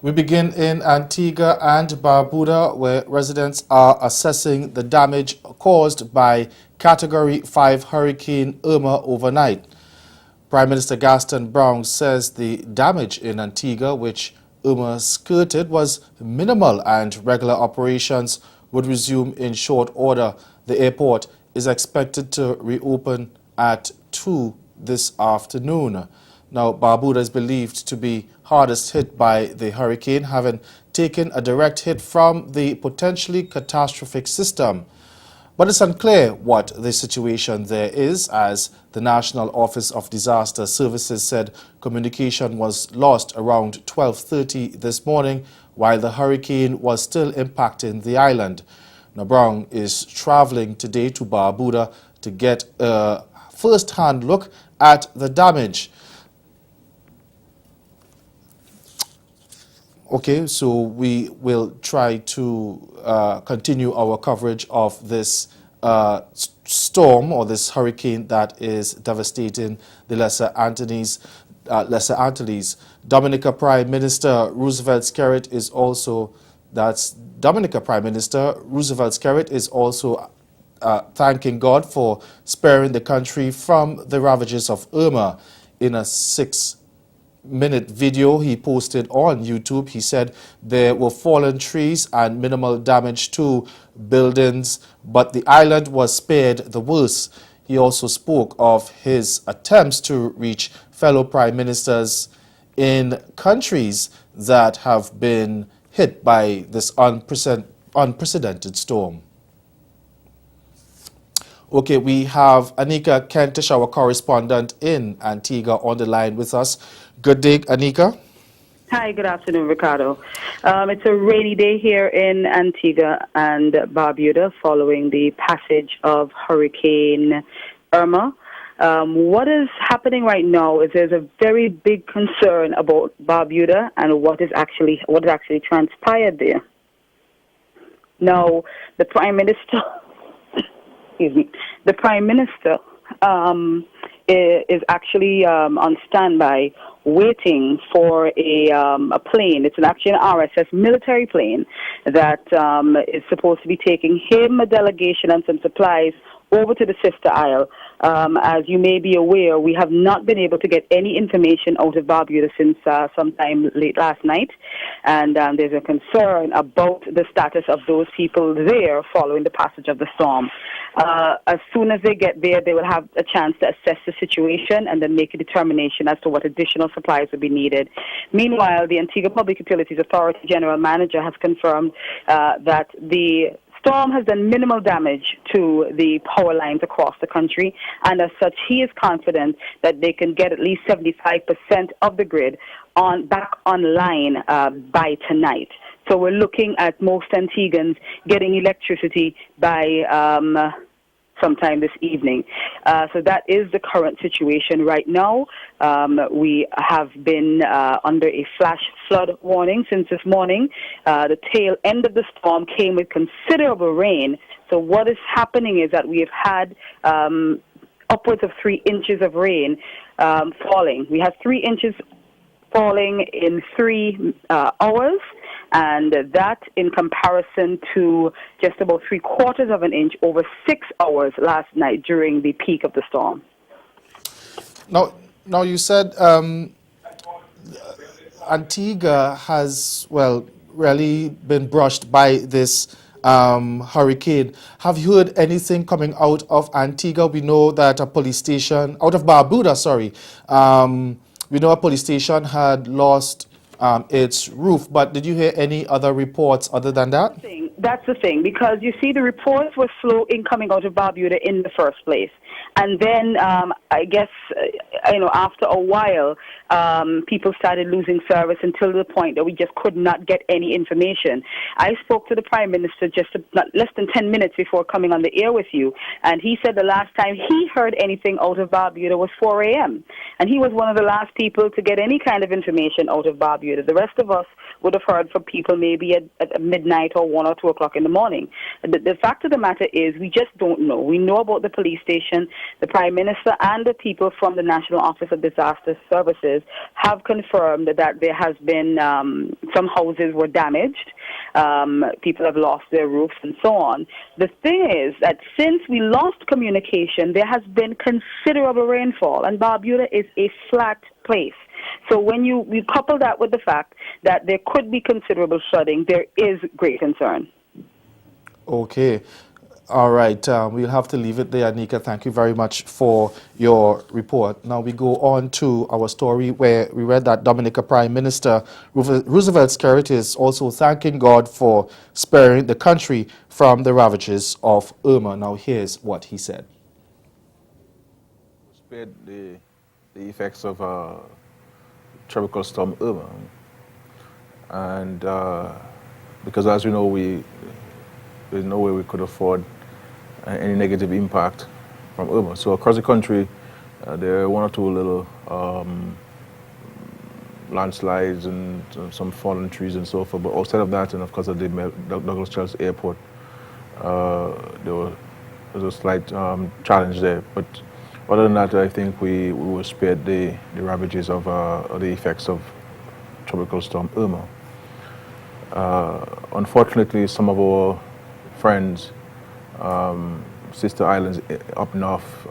We begin in Antigua and Barbuda, where residents are assessing the damage caused by Category 5 Hurricane Irma overnight. Prime Minister Gaston Brown says the damage in Antigua, which Irma skirted, was minimal and regular operations would resume in short order. The airport is expected to reopen at 2 this afternoon. Now, Barbuda is believed to be hardest hit by the hurricane, having taken a direct hit from the potentially catastrophic system. But it's unclear what the situation there is, as the National Office of Disaster Services said communication was lost around 12:30 this morning while the hurricane was still impacting the island. Now, Brown is traveling today to Barbuda to get a first-hand look at the damage. Okay, so we will try to continue our coverage of this storm or this hurricane that is devastating the Lesser Antilles. Dominica Prime Minister Roosevelt Skerrit is also thanking God for sparing the country from the ravages of Irma. In a 6-minute video he posted on YouTube, he said there were fallen trees and minimal damage to buildings, but the island was spared the worst. He also spoke of his attempts to reach fellow prime ministers in countries that have been hit by this unprecedented storm. Okay, we have Anika Kentish, our correspondent in Antigua, on the line with us. Good day, Anika. Hi, good afternoon, Ricardo. It's a rainy day here in Antigua and Barbuda following the passage of Hurricane Irma. What is happening right now is there's a very big concern about Barbuda and what has actually transpired there. Now, the Prime Minister, the Prime Minister is actually on standby, waiting for a plane. It's actually an RSS military plane that is supposed to be taking him, a delegation, and some supplies over to the sister isle. As you may be aware, we have not been able to get any information out of Barbuda since sometime late last night, and there's a concern about the status of those people there following the passage of the storm. As soon as they get there, they will have a chance to assess the situation and then make a determination as to what additional supplies will be needed. Meanwhile, the Antigua Public Utilities Authority General Manager has confirmed that the storm has done minimal damage to the power lines across the country, and as such, he is confident that they can get at least 75% of the grid back online by tonight. So we're looking at most Antiguans getting electricity by sometime this evening. So that is the current situation right now. We have been under a flash flood warning since this morning. The tail end of the storm came with considerable rain. So what is happening is that we have had upwards of 3 inches of rain falling. We had 3 inches falling in 3 hours, and that in comparison to just about 3/4 of an inch over 6 hours last night during the peak of the storm. Now you said Antigua has, really been brushed by this hurricane. Have you heard anything coming out of Antigua? We know that a police station, out of Barbuda, sorry, we know a police station had lost its roof, but did you hear any other reports other than that? That's the thing, because you see the reports were slow in coming out of Barbuda in the first place. And then I guess, after a while, people started losing service until the point that we just could not get any information. I spoke to the Prime Minister just less than 10 minutes before coming on the air with you, and he said the last time he heard anything out of Barbuda was 4 a.m. And he was one of the last people to get any kind of information out of Barbuda. The rest of us would have heard from people maybe at midnight or 1 or 2 o'clock in the morning. The fact of the matter is we just don't know. We know about the police station. The Prime Minister and the people from the National Office of Disaster Services have confirmed that there has been some houses were damaged. People have lost their roofs and so on. The thing is that since we lost communication, there has been considerable rainfall, and Barbuda is a flat place. So when you couple that with the fact that there could be considerable flooding, there is great concern. Okay. All right. We'll have to leave it there, Nika. Thank you very much for your report. Now we go on to our story where we read that Dominica Prime Minister Roosevelt Skerrit is also thanking God for sparing the country from the ravages of Irma. Now here's what he said. Spared the effects of tropical storm Irma, and because as you know, there's no way we could afford any negative impact from Irma. So across the country, there are one or two little landslides and some fallen trees and so forth. But outside of that, and of course at the Douglas Church Airport, there was a slight challenge there. But other than that, I think we were spared the ravages of the effects of tropical storm Irma. Unfortunately, some of our friends, sister islands up north,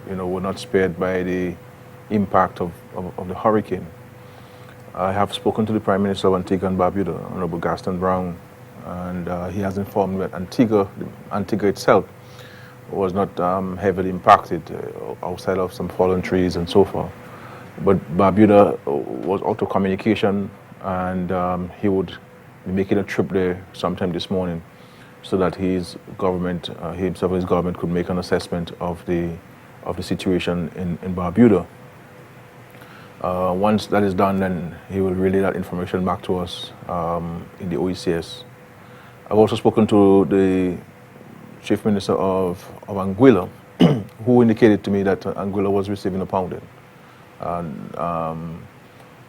were not spared by the impact of the hurricane. I have spoken to the Prime Minister of Antigua and Barbuda, Honorable Gaston Brown, and he has informed me that Antigua itself was not heavily impacted outside of some fallen trees and so forth. But Barbuda was out of communication, and he would be making a trip there sometime this morning so that his government, himself and his government could make an assessment of the situation in Barbuda. Once that is done, then he will relay that information back to us in the OECS. I've also spoken to the Chief Minister of Anguilla, who indicated to me that Anguilla was receiving a pounding. And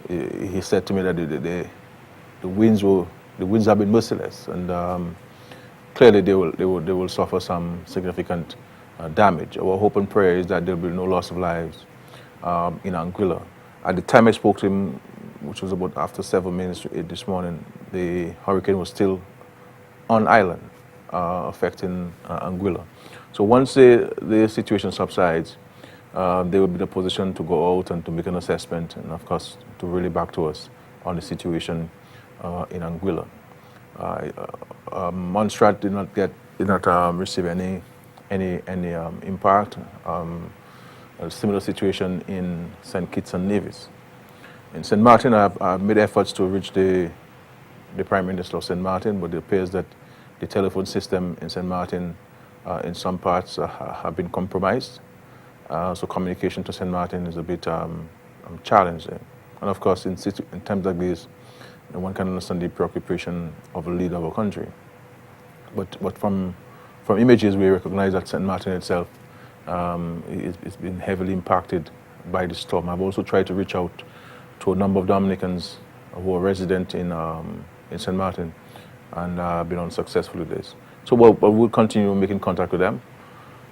he said to me that the winds have been merciless, and clearly they will suffer some significant damage. Our hope and prayer is that there will be no loss of lives in Anguilla. At the time I spoke to him, which was about after 7 minutes to 8 this morning, the hurricane was still on island, affecting Anguilla. So once the situation subsides, they will be in a position to go out and to make an assessment, and of course to relay back to us on the situation in Anguilla. Montserrat did not receive any impact. A similar situation in St. Kitts and Nevis. In St. Martin, I've made efforts to reach the Prime Minister of St. Martin, but it appears that the telephone system in St. Martin, in some parts, have been compromised. So communication to St. Martin is a bit challenging. And of course, in times like this, one can understand the preoccupation of a leader of a country. But from images, we recognize that St. Martin itself it's been heavily impacted by the storm. I've also tried to reach out to a number of Dominicans who are resident in St. Martin, and been unsuccessful with this. So we'll continue making contact with them.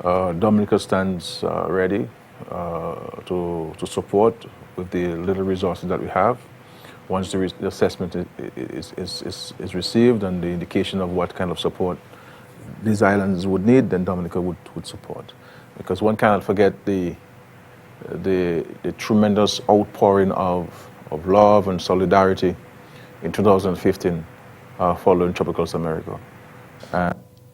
Dominica stands ready to support with the little resources that we have. Once the assessment is received and the indication of what kind of support these islands would need, then Dominica would support. Because one cannot forget the tremendous outpouring of love and solidarity in 2015 following Tropical Storm America.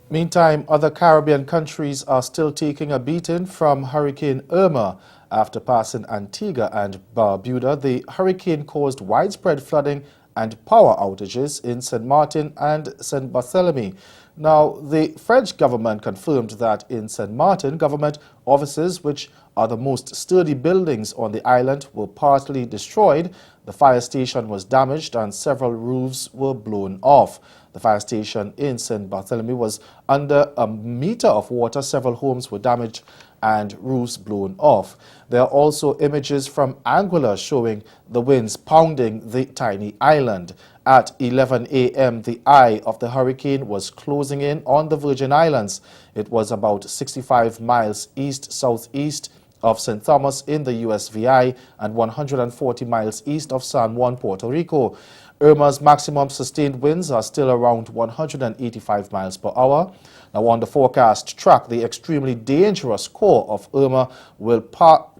Meantime, other Caribbean countries are still taking a beating from Hurricane Irma. After passing Antigua and Barbuda, the hurricane caused widespread flooding and power outages in St. Martin and St. Barthélemy. Now, the French government confirmed that in St. Martin, government offices, which are the most sturdy buildings on the island, were partly destroyed. The fire station was damaged and several roofs were blown off. The fire station in St. Barthélemy was under a meter of water. Several homes were damaged and roofs blown off. There are also images from Anguilla showing the winds pounding the tiny island. At 11 a.m., the eye of the hurricane was closing in on the Virgin Islands. It was about 65 miles east-southeast of St. Thomas in the USVI and 140 miles east of San Juan, Puerto Rico. Irma's maximum sustained winds are still around 185 miles per hour. Now, on the forecast track, the extremely dangerous core of Irma will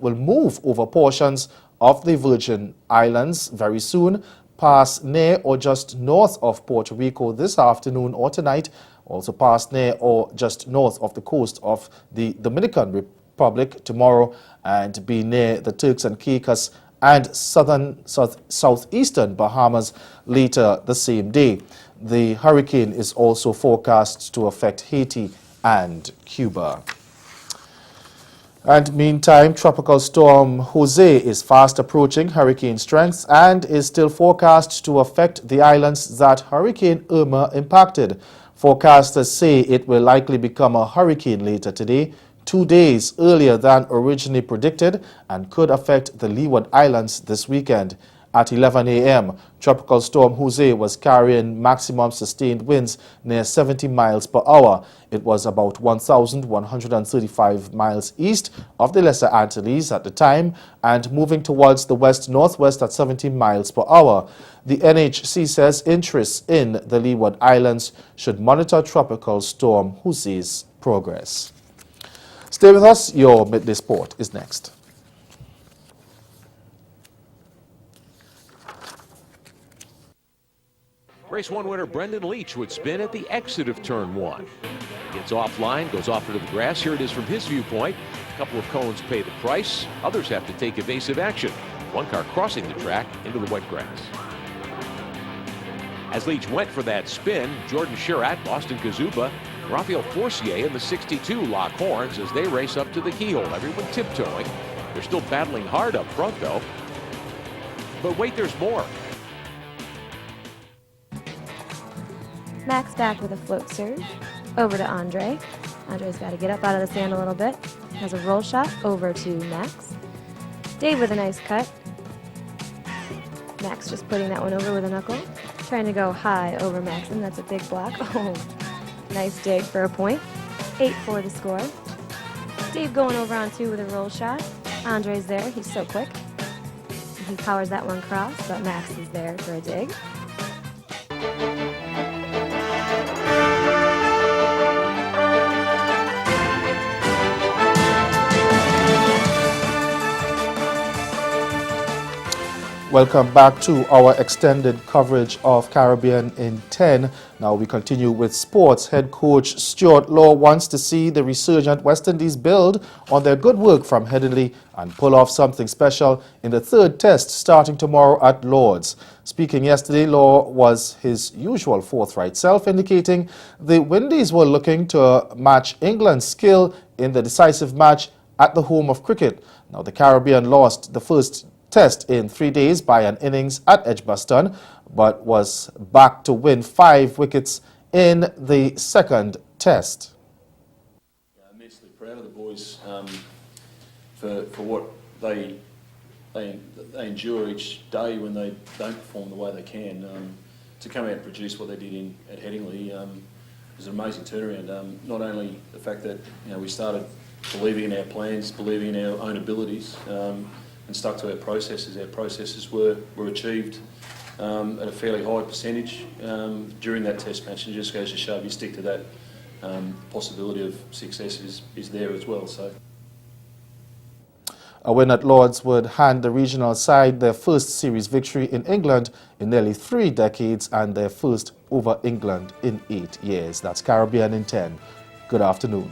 move over portions of the Virgin Islands very soon, pass near or just north of Puerto Rico this afternoon or tonight, also pass near or just north of the coast of the Dominican Republic tomorrow, and be near the Turks and Caicos and southeastern Bahamas later the same day. The hurricane is also forecast to affect Haiti and Cuba. And meantime, Tropical Storm Jose is fast approaching hurricane strength and is still forecast to affect the islands that Hurricane Irma impacted. Forecasters say it will likely become a hurricane later today, 2 days earlier than originally predicted, and could affect the Leeward Islands this weekend. At 11 a.m., Tropical Storm Jose was carrying maximum sustained winds near 70 miles per hour. It was about 1,135 miles east of the Lesser Antilles at the time and moving towards the west-northwest at 70 miles per hour. The NHC says interests in the Leeward Islands should monitor Tropical Storm Jose's progress. Stay with us. Your Midday Sport is next. Race 1 winner Brendan Leach would spin at the exit of turn 1. Gets offline, goes off into the grass. Here it is from his viewpoint. A couple of cones pay the price. Others have to take evasive action. One car crossing the track into the wet grass. As Leach went for that spin, Jordan Sherratt, Boston Kazuba, Rafael Forcier and the 62 lock horns as they race up to the keyhole. Everyone tiptoeing. They're still battling hard up front, though. But wait, there's more. Max back with a float serve. Over to Andre. Andre's got to get up out of the sand a little bit. Has a roll shot over to Max. Dave with a nice cut. Max just putting that one over with a knuckle. Trying to go high over Max, and that's a big block. Oh, nice dig for a point. 8-4 the score. Dave going over on 2 with a roll shot. Andre's there. He's so quick. He powers that one cross, but Max is there for a dig. Welcome back to our extended coverage of Caribbean in 10. Now we continue with sports. Head coach Stuart Law wants to see the resurgent West Indies build on their good work from Headingley and pull off something special in the third test starting tomorrow at Lord's. Speaking yesterday, Law was his usual forthright self, indicating the Windies were looking to match England's skill in the decisive match at the home of cricket. Now the Caribbean lost the first test in 3 days by an innings at Edgbaston, but was back to win 5 wickets in the second test. I'm immensely proud of the boys for what they endure each day when they don't perform the way they can. To come out and produce what they did at Headingley was an amazing turnaround. Not only the fact that we started believing in our plans, believing in our own abilities, and stuck to our processes. Our processes were achieved at a fairly high percentage during that test match, and it just goes to show if you stick to that, possibility of success is there as well. So, a win at Lord's would hand the regional side their first series victory in England in nearly 3 decades and their first over England in 8 years. That's Caribbean in 10. Good afternoon.